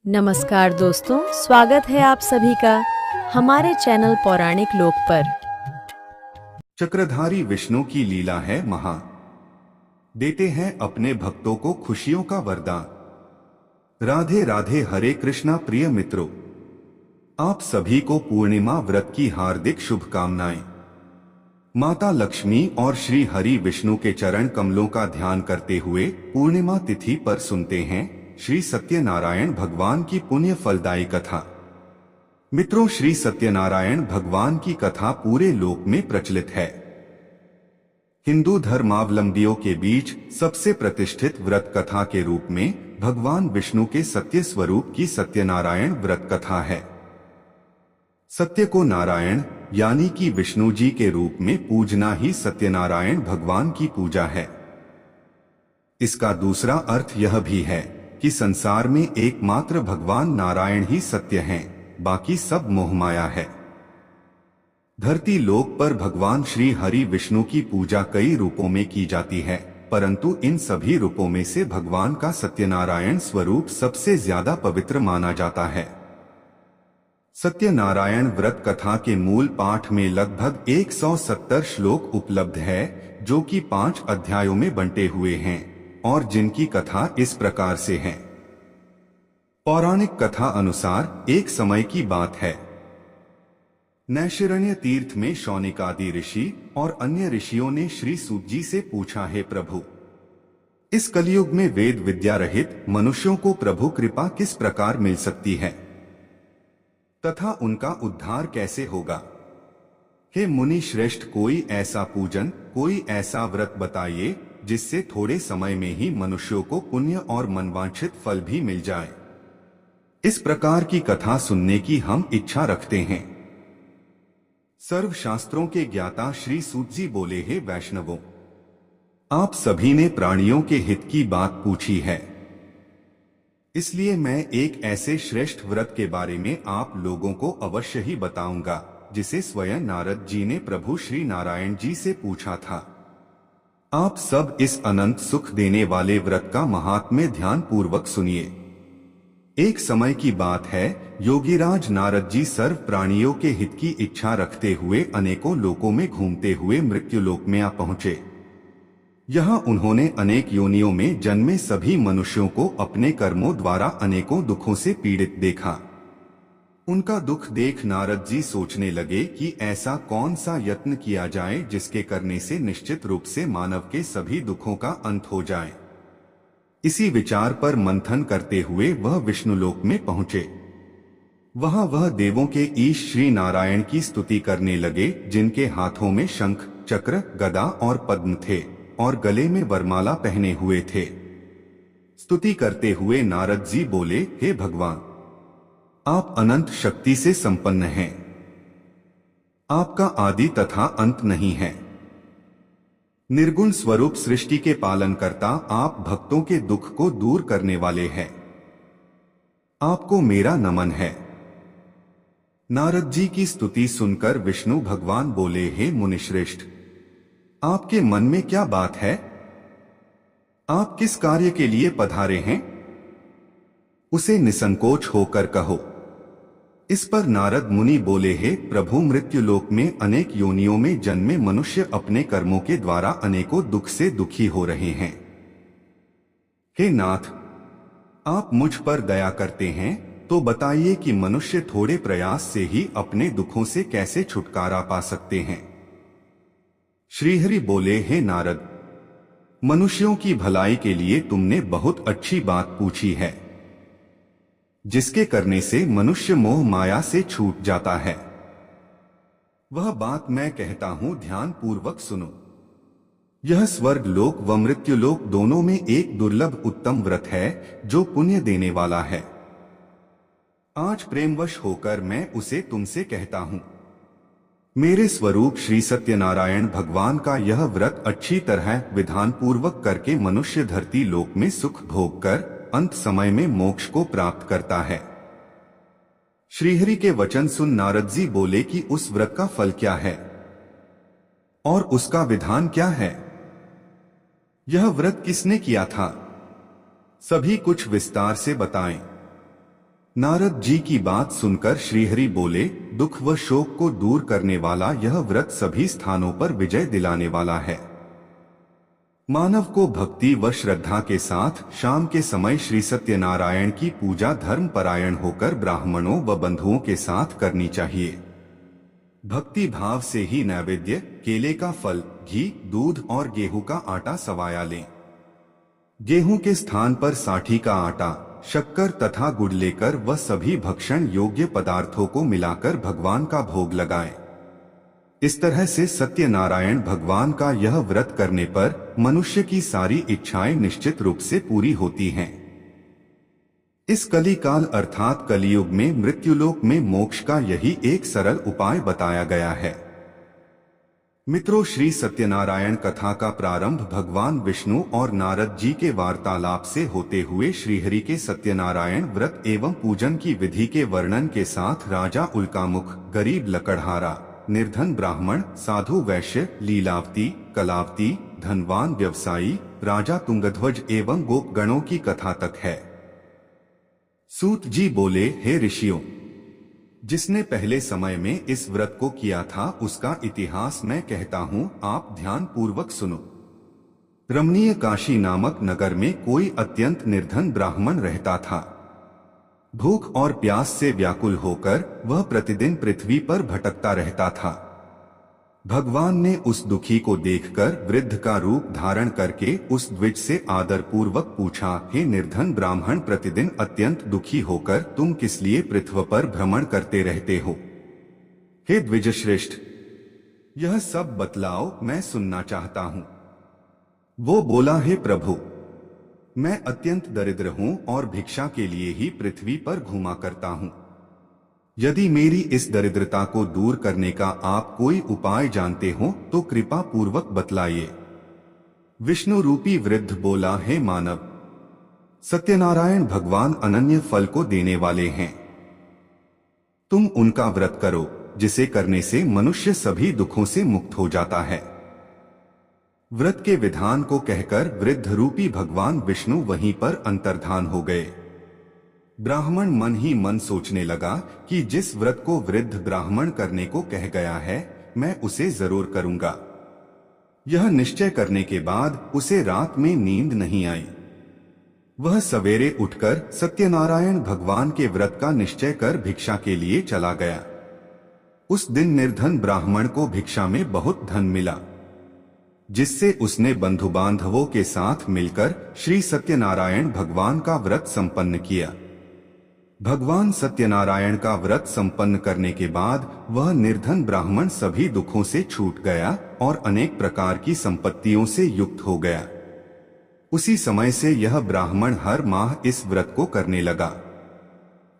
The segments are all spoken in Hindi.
नमस्कार दोस्तों, स्वागत है आप सभी का हमारे चैनल पौराणिक लोक पर। चक्रधारी विष्णु की लीला है महा, देते हैं अपने भक्तों को खुशियों का वरदान। राधे राधे। हरे कृष्णा प्रिय मित्रों, आप सभी को पूर्णिमा व्रत की हार्दिक शुभकामनाएं। माता लक्ष्मी और श्री हरि विष्णु के चरण कमलों का ध्यान करते हुए पूर्णिमा तिथि पर सुनते हैं श्री सत्यनारायण भगवान की पुण्य फलदायी कथा। मित्रों, श्री सत्यनारायण भगवान की कथा पूरे लोक में प्रचलित है। हिंदू धर्मावलंबियों के बीच सबसे प्रतिष्ठित व्रत कथा के रूप में भगवान विष्णु के सत्य स्वरूप की सत्यनारायण व्रत कथा है। सत्य को नारायण यानी कि विष्णु जी के रूप में पूजना ही सत्यनारायण भगवान की पूजा है। इसका दूसरा अर्थ यह भी है कि संसार में एकमात्र भगवान नारायण ही सत्य हैं, बाकी सब मोहमाया है। धरती लोक पर भगवान श्री हरि विष्णु की पूजा कई रूपों में की जाती है, परंतु इन सभी रूपों में से भगवान का सत्यनारायण स्वरूप सबसे ज्यादा पवित्र माना जाता है। सत्यनारायण व्रत कथा के मूल पाठ में लगभग 170 श्लोक उपलब्ध है, जो कि 5 अध्यायों में बंटे हुए हैं और जिनकी कथा इस प्रकार से है। पौराणिक कथा अनुसार एक समय की बात है। नैशिरण्य तीर्थ में शौनिक आदि ऋषि और अन्य ऋषियों ने श्री सूत जी से पूछा, हे प्रभु, इस कलयुग में वेद विद्या रहित मनुष्यों को प्रभु कृपा किस प्रकार मिल सकती है तथा उनका उद्धार कैसे होगा। हे मुनि श्रेष्ठ, कोई ऐसा पूजन, कोई ऐसा व्रत बताइए जिससे थोड़े समय में ही मनुष्यों को पुण्य और मनवांछित फल भी मिल जाए। इस प्रकार की कथा सुनने की हम इच्छा रखते हैं। सर्व शास्त्रों के ज्ञाता श्री सूत जी बोले, हे वैष्णवों, आप सभी ने प्राणियों के हित की बात पूछी है, इसलिए मैं एक ऐसे श्रेष्ठ व्रत के बारे में आप लोगों को अवश्य ही बताऊंगा जिसे स्वयं नारद जी ने प्रभु श्री नारायण जी से पूछा था। आप सब इस अनंत सुख देने वाले व्रत का महात्म्य ध्यान पूर्वक सुनिए। एक समय की बात है, योगीराज नारद जी सर्व प्राणियों के हित की इच्छा रखते हुए अनेकों लोकों में घूमते हुए मृत्युलोक में आ पहुंचे। यहाँ उन्होंने अनेक योनियों में जन्मे सभी मनुष्यों को अपने कर्मों द्वारा अनेकों दुखों से पीड़ित देखा। उनका दुख देख नारद जी सोचने लगे कि ऐसा कौन सा यत्न किया जाए जिसके करने से निश्चित रूप से मानव के सभी दुखों का अंत हो जाए। इसी विचार पर मंथन करते हुए वह विष्णुलोक में पहुंचे। वहां वह देवों के ईश श्री नारायण की स्तुति करने लगे, जिनके हाथों में शंख, चक्र, गदा और पद्म थे और गले में वरमाला पहने हुए थे। स्तुति करते हुए नारद जी बोले, हे भगवान, आप अनंत शक्ति से संपन्न हैं। आपका आदि तथा अंत नहीं है। निर्गुण स्वरूप सृष्टि के पालन करता आप भक्तों के दुख को दूर करने वाले हैं। आपको मेरा नमन है। नारद जी की स्तुति सुनकर विष्णु भगवान बोले, हे मुनिश्रेष्ठ, आपके मन में क्या बात है? आप किस कार्य के लिए पधारे हैं? उसे निसंकोच होकर कहो। इस पर नारद मुनि बोले, हे प्रभु, मृत्युलोक में अनेक योनियों में जन्मे मनुष्य अपने कर्मों के द्वारा अनेकों दुख से दुखी हो रहे हैं। हे नाथ, आप मुझ पर दया करते हैं तो बताइए कि मनुष्य थोड़े प्रयास से ही अपने दुखों से कैसे छुटकारा पा सकते हैं। श्रीहरि बोले, हे नारद, मनुष्यों की भलाई के लिए तुमने बहुत अच्छी बात पूछी है, जिसके करने से मनुष्य मोह माया से छूट जाता है। वह बात मैं कहता हूं, ध्यान पूर्वक सुनो। यह स्वर्ग लोक व मृत्यु लोक दोनों में एक दुर्लभ उत्तम व्रत है जो पुण्य देने वाला है। आज प्रेमवश होकर मैं उसे तुमसे कहता हूं। मेरे स्वरूप श्री सत्यनारायण भगवान का यह व्रत अच्छी तरह विधान पूर्वक करके मनुष्य धरती लोक में सुख भोग कर अंत समय में मोक्ष को प्राप्त करता है। श्रीहरि के वचन सुन नारद जी बोले कि उस व्रत का फल क्या है और उसका विधान क्या है? यह व्रत किसने किया था? सभी कुछ विस्तार से बताएं। नारद जी की बात सुनकर श्रीहरि बोले, दुख व शोक को दूर करने वाला यह व्रत सभी स्थानों पर विजय दिलाने वाला है। मानव को भक्ति व श्रद्धा के साथ शाम के समय श्री सत्यनारायण की पूजा धर्म परायण होकर ब्राह्मणों व बंधुओं के साथ करनी चाहिए। भक्ति भाव से ही नैवेद्य, केले का फल, घी, दूध और गेहूं का आटा सवाया लें। गेहूं के स्थान पर साठी का आटा, शक्कर तथा गुड़ लेकर वह सभी भक्षण योग्य पदार्थों को मिलाकर भगवान का भोग लगाएं। इस तरह से सत्यनारायण भगवान का यह व्रत करने पर मनुष्य की सारी इच्छाएं निश्चित रूप से पूरी होती हैं। इस कलिकाल अर्थात कलियुग में मृत्युलोक में मोक्ष का यही एक सरल उपाय बताया गया है। मित्रों, श्री सत्यनारायण कथा का प्रारंभ भगवान विष्णु और नारद जी के वार्तालाप से होते हुए श्रीहरि के सत्यनारायण व्रत एवं पूजन की विधि के वर्णन के साथ राजा उल्कामुख, गरीब लकड़हारा, निर्धन ब्राह्मण, साधु वैश्य, लीलावती, कलावती, धनवान व्यवसायी, राजा तुंगध्वज एवं गोपगणों की कथा तक है। सूत जी बोले, हे ऋषियों, जिसने पहले समय में इस व्रत को किया था उसका इतिहास मैं कहता हूँ, आप ध्यान पूर्वक सुनो। रमणीय काशी नामक नगर में कोई अत्यंत निर्धन ब्राह्मण रहता था। भूख और प्यास से व्याकुल होकर वह प्रतिदिन पृथ्वी पर भटकता रहता था। भगवान ने उस दुखी को देखकर वृद्ध का रूप धारण करके उस द्विज से आदर पूर्वक पूछा, हे निर्धन ब्राह्मण, प्रतिदिन अत्यंत दुखी होकर तुम किस लिए पृथ्वी पर भ्रमण करते रहते हो? हे द्विजश्रेष्ठ, यह सब बतलाओ, मैं सुनना चाहता हूँ। वो बोला, हे प्रभु, मैं अत्यंत दरिद्र हूँ और भिक्षा के लिए ही पृथ्वी पर घूमा करता हूँ। यदि मेरी इस दरिद्रता को दूर करने का आप कोई उपाय जानते हो तो कृपा पूर्वक बतलाइए। विष्णु रूपी वृद्ध बोला, हे मानव, सत्यनारायण भगवान अनन्य फल को देने वाले हैं। तुम उनका व्रत करो, जिसे करने से मनुष्य सभी दुखों से मुक्त हो जाता है। व्रत के विधान को कहकर वृद्ध रूपी भगवान विष्णु वहीं पर अंतर्धान हो गए। ब्राह्मण मन ही मन सोचने लगा कि जिस व्रत को वृद्ध ब्राह्मण करने को कह गया है, मैं उसे जरूर करूंगा। यह निश्चय करने के बाद उसे रात में नींद नहीं आई। वह सवेरे उठकर सत्यनारायण भगवान के व्रत का निश्चय कर भिक्षा के लिए चला गया। उस दिन निर्धन ब्राह्मण को भिक्षा में बहुत धन मिला, जिससे उसने बंधु बांधवों के साथ मिलकर श्री सत्यनारायण भगवान का व्रत संपन्न किया। भगवान सत्यनारायण का व्रत संपन्न करने के बाद वह निर्धन ब्राह्मण सभी दुखों से छूट गया और अनेक प्रकार की संपत्तियों से युक्त हो गया। उसी समय से यह ब्राह्मण हर माह इस व्रत को करने लगा।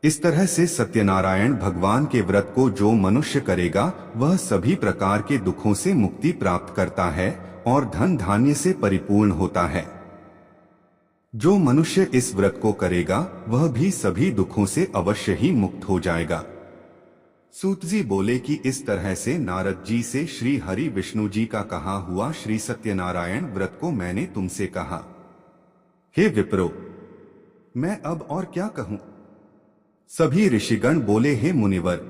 इस तरह से सत्यनारायण भगवान के व्रत को जो मनुष्य करेगा वह सभी प्रकार के दुखों से मुक्ति प्राप्त करता है और धन धान्य से परिपूर्ण होता है। जो मनुष्य इस व्रत को करेगा वह भी सभी दुखों से अवश्य ही मुक्त हो जाएगा। सूत जी बोले कि इस तरह से नारद जी से श्री हरि विष्णु जी का कहा हुआ श्री सत्यनारायण व्रत को मैंने तुमसे कहा। हे विप्रो, मैं अब और क्या कहूं? सभी ऋषिगण बोले, हे मुनिवर,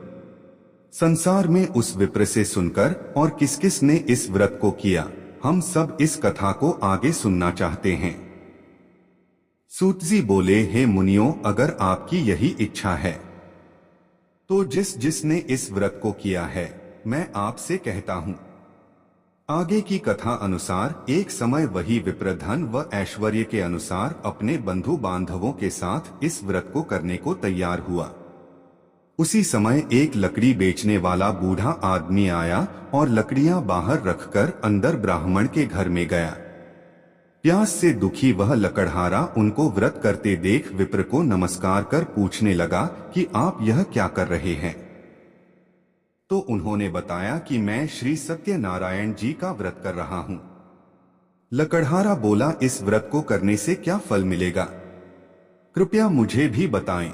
संसार में उस विप्र से सुनकर और किस किस ने इस व्रत को किया, हम सब इस कथा को आगे सुनना चाहते हैं। सूत जी बोले, हे मुनियों, अगर आपकी यही इच्छा है तो जिस जिसने इस व्रत को किया है मैं आपसे कहता हूं। आगे की कथा अनुसार एक समय वही विप्र धन व ऐश्वर्य के अनुसार अपने बंधु बांधवों के साथ इस व्रत को करने को तैयार हुआ। उसी समय एक लकड़ी बेचने वाला बूढ़ा आदमी आया और लकड़ियां बाहर रखकर अंदर ब्राह्मण के घर में गया। प्यास से दुखी वह लकड़हारा उनको व्रत करते देख विप्र को नमस्कार कर पूछने लगा कि आप यह क्या कर रहे हैं? तो उन्होंने बताया कि मैं श्री सत्यनारायण जी का व्रत कर रहा हूं। लकड़हारा बोला, इस व्रत को करने से क्या फल मिलेगा? कृपया मुझे भी बताएं।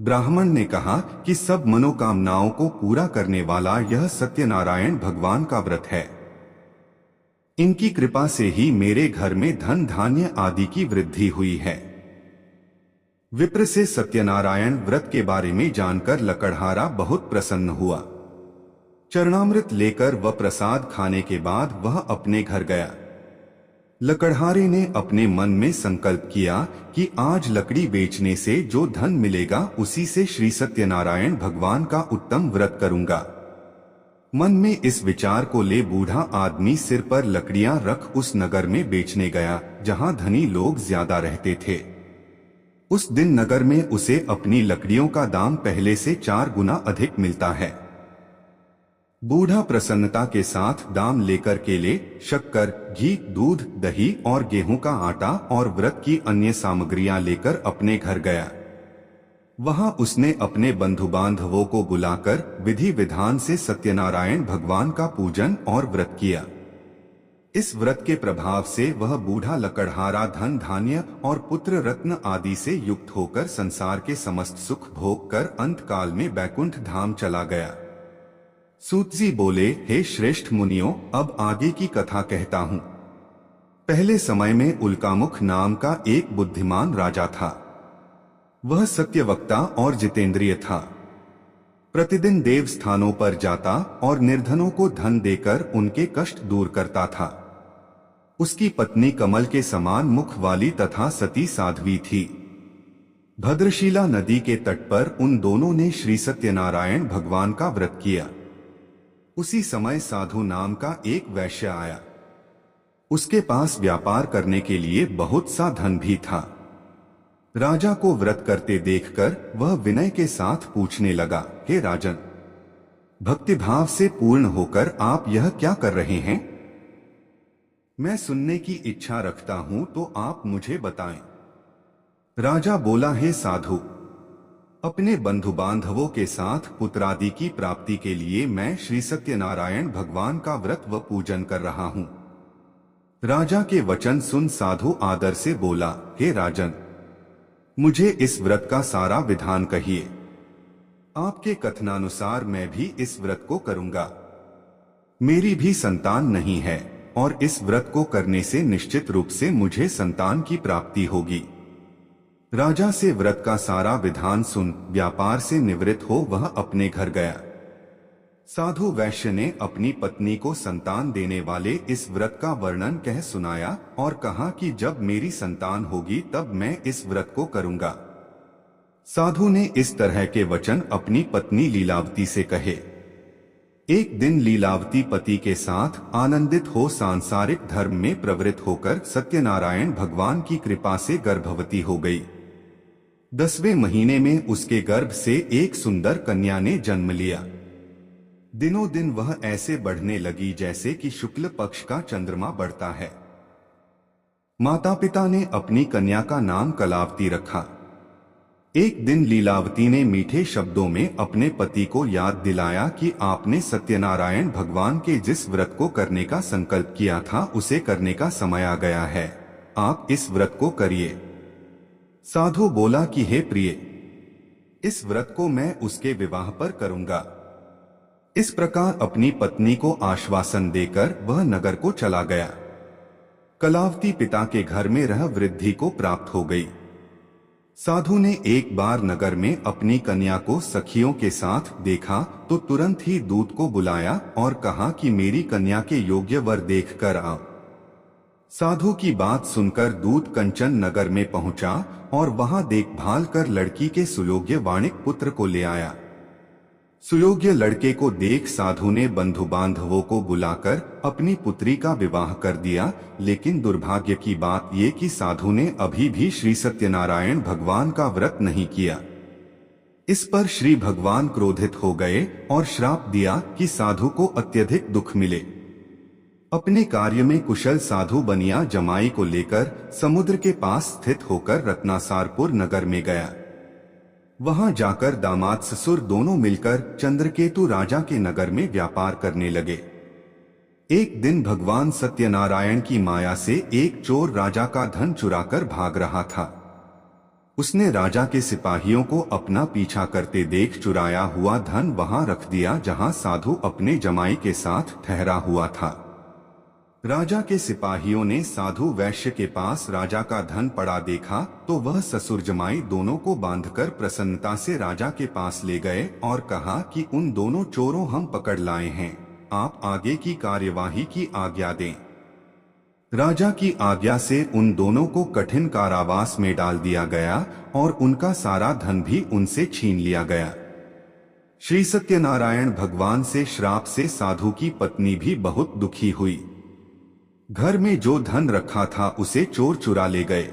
ब्राह्मण ने कहा कि सब मनोकामनाओं को पूरा करने वाला यह सत्यनारायण भगवान का व्रत है। इनकी कृपा से ही मेरे घर में धन धान्य आदि की वृद्धि हुई है। विप्र से सत्यनारायण व्रत के बारे में जानकर लकड़हारा बहुत प्रसन्न हुआ। चरणामृत लेकर व प्रसाद खाने के बाद वह अपने घर गया। लकड़हारे ने अपने मन में संकल्प किया कि आज लकड़ी बेचने से जो धन मिलेगा उसी से श्री सत्यनारायण भगवान का उत्तम व्रत करूंगा। मन में इस विचार को ले बूढ़ा आदमी सिर पर लकड़ियां रख उस नगर में बेचने गया जहां धनी लोग ज्यादा रहते थे। उस दिन नगर में उसे अपनी लकड़ियों का दाम पहले से 4 गुना अधिक मिलता है। बूढ़ा प्रसन्नता के साथ दाम लेकर केले, शक्कर, घी, दूध, दही और गेहूं का आटा और व्रत की अन्य सामग्रियां लेकर अपने घर गया। वहां उसने अपने बंधु बांधवों को बुलाकर विधि विधान से सत्यनारायण भगवान का पूजन और व्रत किया। इस व्रत के प्रभाव से वह बूढ़ा लकड़हारा धन धान्य और पुत्र रत्न आदि से युक्त होकर संसार के समस्त सुख भोग कर अंत काल में बैकुंठ धाम चला गया। सूत जी बोले, हे श्रेष्ठ मुनियों, अब आगे की कथा कहता हूँ। पहले समय में उल्कामुख नाम का एक बुद्धिमान राजा था। वह सत्यवक्ता और जितेंद्रिय था। प्रतिदिन देव स्थानों पर जाता और निर्धनों को धन देकर उनके कष्ट दूर करता था। उसकी पत्नी कमल के समान मुख वाली तथा सती साध्वी थी। भद्रशिला नदी के तट पर उन दोनों ने श्री सत्यनारायण भगवान का व्रत किया। उसी समय साधु नाम का एक वैश्य आया। उसके पास व्यापार करने के लिए बहुत सा धन भी था। राजा को व्रत करते देखकर वह विनय के साथ पूछने लगा, हे राजन, भक्तिभाव से पूर्ण होकर आप यह क्या कर रहे हैं? मैं सुनने की इच्छा रखता हूं तो आप मुझे बताएं। राजा बोला, हे साधु, अपने बंधु बांधवों के साथ पुत्रादि की प्राप्ति के लिए मैं श्री सत्यनारायण भगवान का व्रत व पूजन कर रहा हूं। राजा के वचन सुन साधु आदर से बोला, हे राजन, मुझे इस व्रत का सारा विधान कहिए। आपके कथनानुसार मैं भी इस व्रत को करूंगा। मेरी भी संतान नहीं है और इस व्रत को करने से निश्चित रूप से मुझे संतान की प्राप्ति होगी। राजा से व्रत का सारा विधान सुन व्यापार से निवृत्त हो वह अपने घर गया। साधु वैश्य ने अपनी पत्नी को संतान देने वाले इस व्रत का वर्णन कह सुनाया और कहा कि जब मेरी संतान होगी तब मैं इस व्रत को करूंगा। साधु ने इस तरह के वचन अपनी पत्नी लीलावती से कहे। एक दिन लीलावती पति के साथ आनंदित हो सांसारिक धर्म में प्रवृत्त होकर सत्यनारायण भगवान की कृपा से गर्भवती हो गई। 10वें महीने में उसके गर्भ से एक सुंदर कन्या ने जन्म लिया। दिनों दिन वह ऐसे बढ़ने लगी जैसे कि शुक्ल पक्ष का चंद्रमा बढ़ता है। माता पिता ने अपनी कन्या का नाम कलावती रखा। एक दिन लीलावती ने मीठे शब्दों में अपने पति को याद दिलाया कि आपने सत्यनारायण भगवान के जिस व्रत को करने का संकल्प किया था उसे करने का समय आ गया है। आप इस व्रत को करिए। साधु बोला कि हे प्रिय, इस व्रत को मैं उसके विवाह पर करूंगा। इस प्रकार अपनी पत्नी को आश्वासन देकर वह नगर को चला गया। कलावती पिता के घर में रह वृद्धि को प्राप्त हो गई। साधु ने एक बार नगर में अपनी कन्या को सखियों के साथ देखा तो तुरंत ही दूत को बुलाया और कहा कि मेरी कन्या के योग्य वर देख कर आओ। साधु की बात सुनकर दूत कंचन नगर में पहुंचा और वहां देखभाल कर लड़की के सुयोग्य वाणिक पुत्र को ले आया। सुयोग्य लड़के को देख साधु ने बंधु बांधवों को बुलाकर अपनी पुत्री का विवाह कर दिया, लेकिन दुर्भाग्य की बात ये कि साधु ने अभी भी श्री सत्यनारायण भगवान का व्रत नहीं किया। इस पर श्री भगवान क्रोधित हो गए और श्राप दिया कि साधु को अत्यधिक दुख मिले। अपने कार्य में कुशल साधु बनिया जमाई को लेकर समुद्र के पास स्थित होकर रत्नासारपुर नगर में गया। वहां जाकर दामाद ससुर दोनों मिलकर चंद्रकेतु राजा के नगर में व्यापार करने लगे। एक दिन भगवान सत्यनारायण की माया से एक चोर राजा का धन चुराकर भाग रहा था। उसने राजा के सिपाहियों को अपना पीछा करते देख चुराया हुआ धन वहां रख दिया जहां साधु अपने जमाई के साथ ठहरा हुआ था। राजा के सिपाहियों ने साधु वैश्य के पास राजा का धन पड़ा देखा तो वह ससुर जमाई दोनों को बांधकर प्रसन्नता से राजा के पास ले गए और कहा कि उन दोनों चोरों हम पकड़ लाए हैं, आप आगे की कार्यवाही की आज्ञा दें। राजा की आज्ञा से उन दोनों को कठिन कारावास में डाल दिया गया और उनका सारा धन भी उनसे छीन लिया गया। श्री सत्यनारायण भगवान से श्राप से साधु की पत्नी भी बहुत दुखी हुई। घर में जो धन रखा था उसे चोर चुरा ले गए।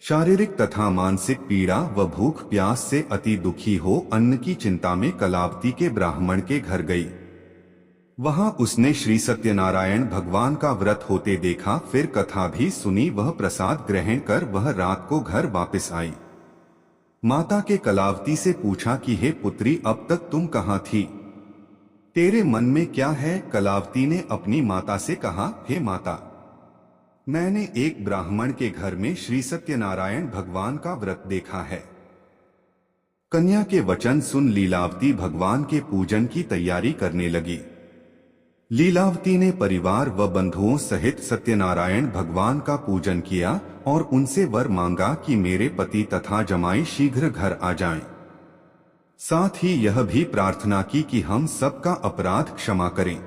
शारीरिक तथा मानसिक पीड़ा व भूख प्यास से अति दुखी हो अन्न की चिंता में कलावती के ब्राह्मण के घर गई। वहां उसने श्री सत्यनारायण भगवान का व्रत होते देखा, फिर कथा भी सुनी। वह प्रसाद ग्रहण कर वह रात को घर वापस आई। माता के कलावती से पूछा कि हे पुत्री, अब तक तुम कहाँ थी? तेरे मन में क्या है? कलावती ने अपनी माता से कहा, हे माता, मैंने एक ब्राह्मण के घर में श्री सत्यनारायण भगवान का व्रत देखा है। कन्या के वचन सुन लीलावती भगवान के पूजन की तैयारी करने लगी। लीलावती ने परिवार व बंधुओं सहित सत्यनारायण भगवान का पूजन किया और उनसे वर मांगा कि मेरे पति तथा जमाई शीघ्र घर आ जाएं। साथ ही यह भी प्रार्थना की कि हम सबका अपराध क्षमा करें।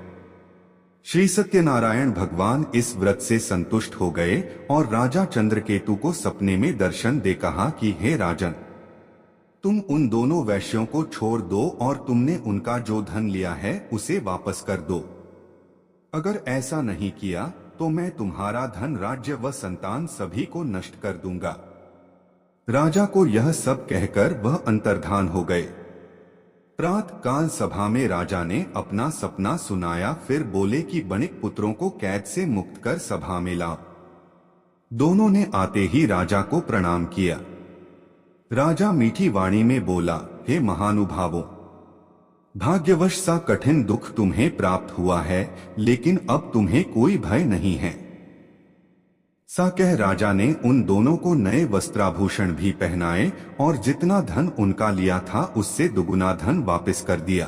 श्री सत्यनारायण भगवान इस व्रत से संतुष्ट हो गए और राजा चंद्रकेतु को सपने में दर्शन दे कहा कि हे राजन, तुम उन दोनों वैश्यों को छोड़ दो और तुमने उनका जो धन लिया है उसे वापस कर दो। अगर ऐसा नहीं किया तो मैं तुम्हारा धन, राज्य व संतान सभी को नष्ट कर दूंगा। राजा को यह सब कहकर वह अंतर्धान हो गए। प्रातः काल सभा में राजा ने अपना सपना सुनाया, फिर बोले कि बणिक पुत्रों को कैद से मुक्त कर सभा में लाओ। दोनों ने आते ही राजा को प्रणाम किया। राजा मीठी वाणी में बोला, हे महानुभावों, भाग्यवश सा कठिन दुख तुम्हें प्राप्त हुआ है, लेकिन अब तुम्हें कोई भय नहीं है। सा कह राजा ने उन दोनों को नए वस्त्राभूषण भी पहनाए और जितना धन उनका लिया था उससे दुगुना धन वापस कर दिया।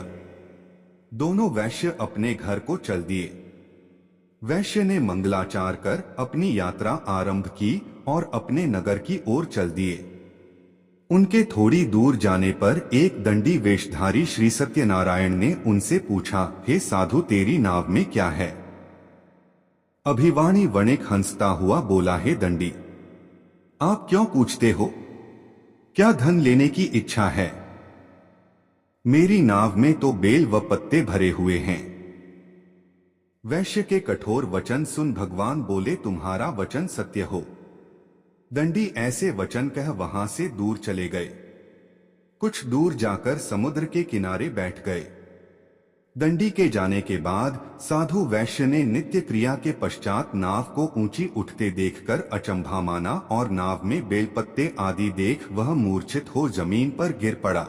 दोनों वैश्य अपने घर को चल दिए। वैश्य ने मंगलाचार कर अपनी यात्रा आरंभ की और अपने नगर की ओर चल दिए। उनके थोड़ी दूर जाने पर एक दंडी वेशधारी श्री सत्यनारायण ने उनसे पूछा, हे साधु, तेरी नाव में क्या है? अभिवाणी वणिक हंसता हुआ बोला, हे दंडी, आप क्यों पूछते हो? क्या धन लेने की इच्छा है? मेरी नाव में तो बेल व पत्ते भरे हुए हैं। वैश्य के कठोर वचन सुन भगवान बोले, तुम्हारा वचन सत्य हो। दंडी ऐसे वचन कह वहां से दूर चले गए। कुछ दूर जाकर समुद्र के किनारे बैठ गए। दंडी के जाने के बाद साधु वैश्य ने नित्य क्रिया के पश्चात नाव को ऊंची उठते देखकर अचंभा माना और नाव में बेलपत्ते आदि देख वह मूर्छित हो जमीन पर गिर पड़ा।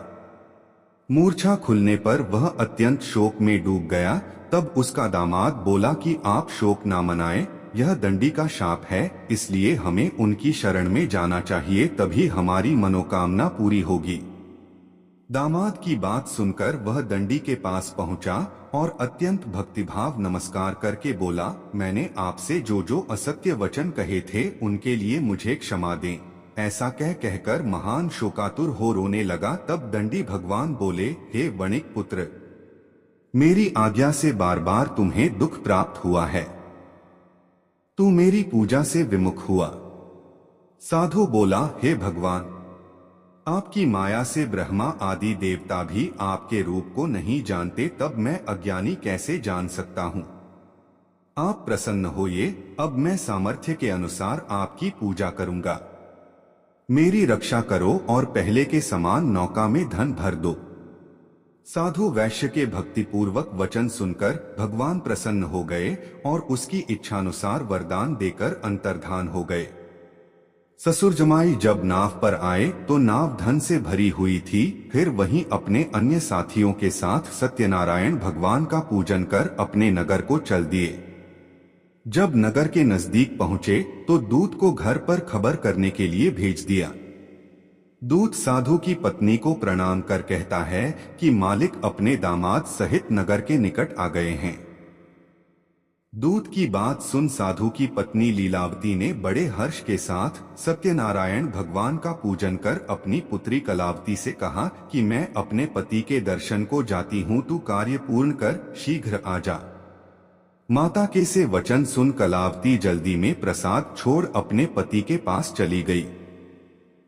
मूर्छा खुलने पर वह अत्यंत शोक में डूब गया। तब उसका दामाद बोला कि आप शोक ना मनाएं, यह दंडी का शाप है, इसलिए हमें उनकी शरण में जाना चाहिए, तभी हमारी मनोकामना पूरी होगी। दामाद की बात सुनकर वह दंडी के पास पहुंचा और अत्यंत भक्तिभाव नमस्कार करके बोला, मैंने आपसे जो जो असत्य वचन कहे थे उनके लिए मुझे क्षमा दें। ऐसा कहकर महान शोकातुर हो रोने लगा। तब दंडी भगवान बोले, हे वणिक पुत्र, मेरी आज्ञा से बार बार तुम्हें दुख प्राप्त हुआ है। तू मेरी पूजा से विमुख हुआ। साधु बोला, हे भगवान, आपकी माया से ब्रह्मा आदि देवता भी आपके रूप को नहीं जानते, तब मैं अज्ञानी कैसे जान सकता हूँ? आप प्रसन्न होइए, अब मैं सामर्थ्य के अनुसार आपकी पूजा करूंगा। मेरी रक्षा करो और पहले के समान नौका में धन भर दो। साधु वैश्य के भक्तिपूर्वक वचन सुनकर भगवान प्रसन्न हो गए और उसकी इच्छानुसार वरदान देकर अंतर्धान हो गए। ससुर जमाई जब नाव पर आए तो नाव धन से भरी हुई थी। फिर वहीं अपने अन्य साथियों के साथ सत्यनारायण भगवान का पूजन कर अपने नगर को चल दिए। जब नगर के नजदीक पहुंचे तो दूत को घर पर खबर करने के लिए भेज दिया। दूत साधु की पत्नी को प्रणाम कर कहता है कि मालिक अपने दामाद सहित नगर के निकट आ गए हैं। दूत की बात सुन साधु की पत्नी लीलावती ने बड़े हर्ष के साथ सत्यनारायण भगवान का पूजन कर अपनी पुत्री कलावती से कहा कि मैं अपने पति के दर्शन को जाती हूँ, तू कार्य पूर्ण कर शीघ्र आ जा। माता के से वचन सुन कलावती जल्दी में प्रसाद छोड़ अपने पति के पास चली गई।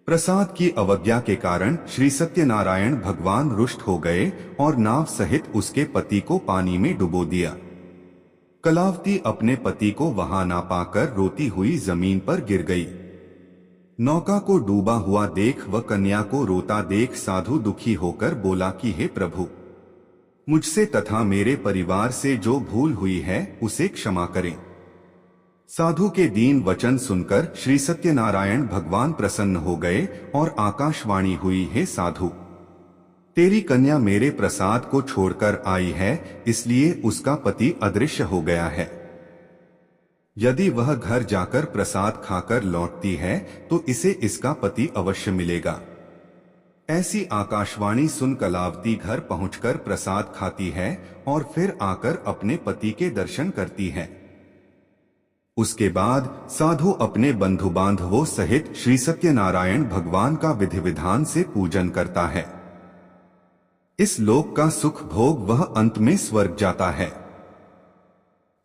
प्रसाद की अवज्ञा के कारण श्री सत्यनारायण भगवान रुष्ट हो गए और नाव सहित उसके पति को पानी में डुबो दिया। कलावती अपने पति को वहां ना पाकर रोती हुई जमीन पर गिर गई। नौका को डूबा हुआ देख व कन्या को रोता देख साधु दुखी होकर बोला कि हे प्रभु, मुझसे तथा मेरे परिवार से जो भूल हुई है उसे क्षमा करें। साधु के दीन वचन सुनकर श्री सत्यनारायण भगवान प्रसन्न हो गए और आकाशवाणी हुई, हे साधु, तेरी कन्या मेरे प्रसाद को छोड़कर आई है, इसलिए उसका पति अदृश्य हो गया है। यदि वह घर जाकर प्रसाद खाकर लौटती है तो इसे इसका पति अवश्य मिलेगा। ऐसी आकाशवाणी सुन कलावती घर पहुंचकर प्रसाद खाती है और फिर आकर अपने पति के दर्शन करती है। उसके बाद साधु अपने बंधु बांधवों सहित श्री सत्यनारायण भगवान का विधि विधान से पूजन करता है। इस लोक का सुख भोग वह अंत में स्वर्ग जाता है।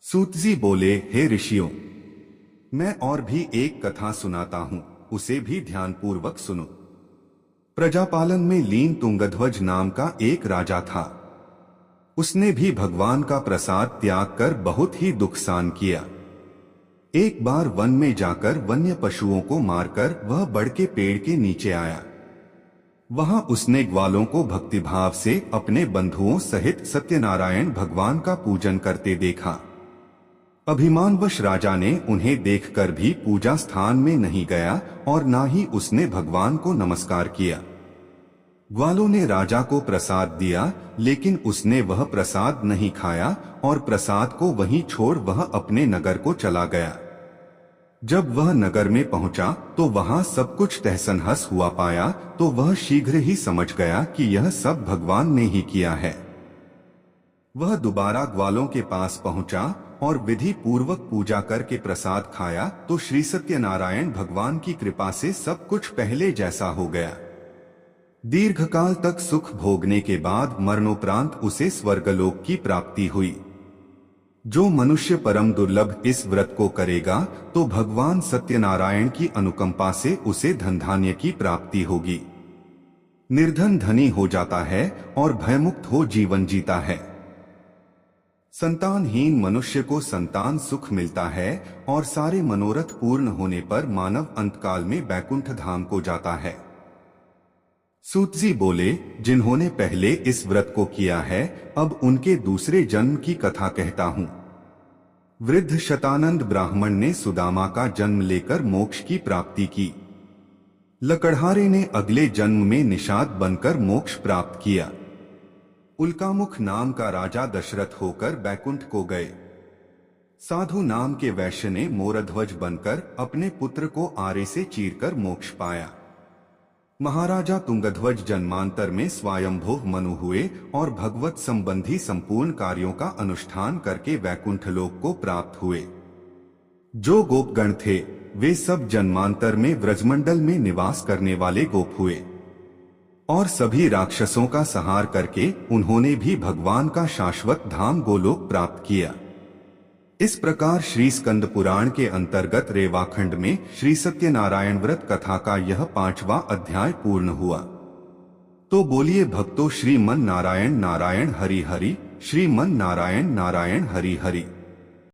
सूत जी बोले, हे ऋषियों, मैं और भी एक कथा सुनाता हूं, उसे भी ध्यानपूर्वक सुनो। प्रजापालन में लीन तुंगध्वज नाम का एक राजा था। उसने भी भगवान का प्रसाद त्याग कर बहुत ही दुख सहन किया। एक बार वन में जाकर वन्य पशुओं को मारकर वह बड़ के पेड़ के नीचे आया। वहां उसने ग्वालों को भक्तिभाव से अपने बंधुओं सहित सत्यनारायण भगवान का पूजन करते देखा। अभिमानवश राजा ने उन्हें देखकर भी पूजा स्थान में नहीं गया और ना ही उसने भगवान को नमस्कार किया। ग्वालों ने राजा को प्रसाद दिया, लेकिन उसने वह प्रसाद नहीं खाया और प्रसाद को वहीं छोड़ वह अपने नगर को चला गया। जब वह नगर में पहुंचा तो वहां सब कुछ तहस-नहस हुआ पाया तो वह शीघ्र ही समझ गया कि यह सब भगवान ने ही किया है। वह दोबारा ग्वालों के पास पहुंचा और विधि पूर्वक पूजा करके प्रसाद खाया तो श्री सत्यनारायण भगवान की कृपा से सब कुछ पहले जैसा हो गया। दीर्घकाल तक सुख भोगने के बाद मरणोपरांत उसे स्वर्गलोक की प्राप्ति हुई। जो मनुष्य परम दुर्लभ इस व्रत को करेगा तो भगवान सत्यनारायण की अनुकंपा से उसे धन धान्य की प्राप्ति होगी। निर्धन धनी हो जाता है और भयमुक्त हो जीवन जीता है। संतानहीन मनुष्य को संतान सुख मिलता है और सारे मनोरथ पूर्ण होने पर मानव अंतकाल में बैकुंठ धाम को जाता है। सूत जी बोले, जिन्होंने पहले इस व्रत को किया है अब उनके दूसरे जन्म की कथा कहता हूँ। वृद्ध शतानंद ब्राह्मण ने सुदामा का जन्म लेकर मोक्ष की प्राप्ति की। लकड़हारे ने अगले जन्म में निषाद बनकर मोक्ष प्राप्त किया। उल्कामुख नाम का राजा दशरथ होकर बैकुंठ को गए। साधु नाम के वैश्य ने मोरध्वज बनकर अपने पुत्र को आरे से चीरकर मोक्ष पाया। महाराजा तुंगध्वज जन्मांतर में स्वयंभुव मनु हुए और भगवत संबंधी संपूर्ण कार्यों का अनुष्ठान करके वैकुंठ लोक को प्राप्त हुए। जो गोपगण थे वे सब जन्मांतर में व्रजमंडल में निवास करने वाले गोप हुए और सभी राक्षसों का संहार करके उन्होंने भी भगवान का शाश्वत धाम गोलोक प्राप्त किया। इस प्रकार श्री स्कंद पुराण के अंतर्गत रेवाखंड में श्री सत्यनारायण व्रत कथा का यह 5वां अध्याय पूर्ण हुआ। तो बोलिए भक्तों, श्रीमन नारायण नारायण हरि हरि, श्रीमन नारायण नारायण हरि हरि।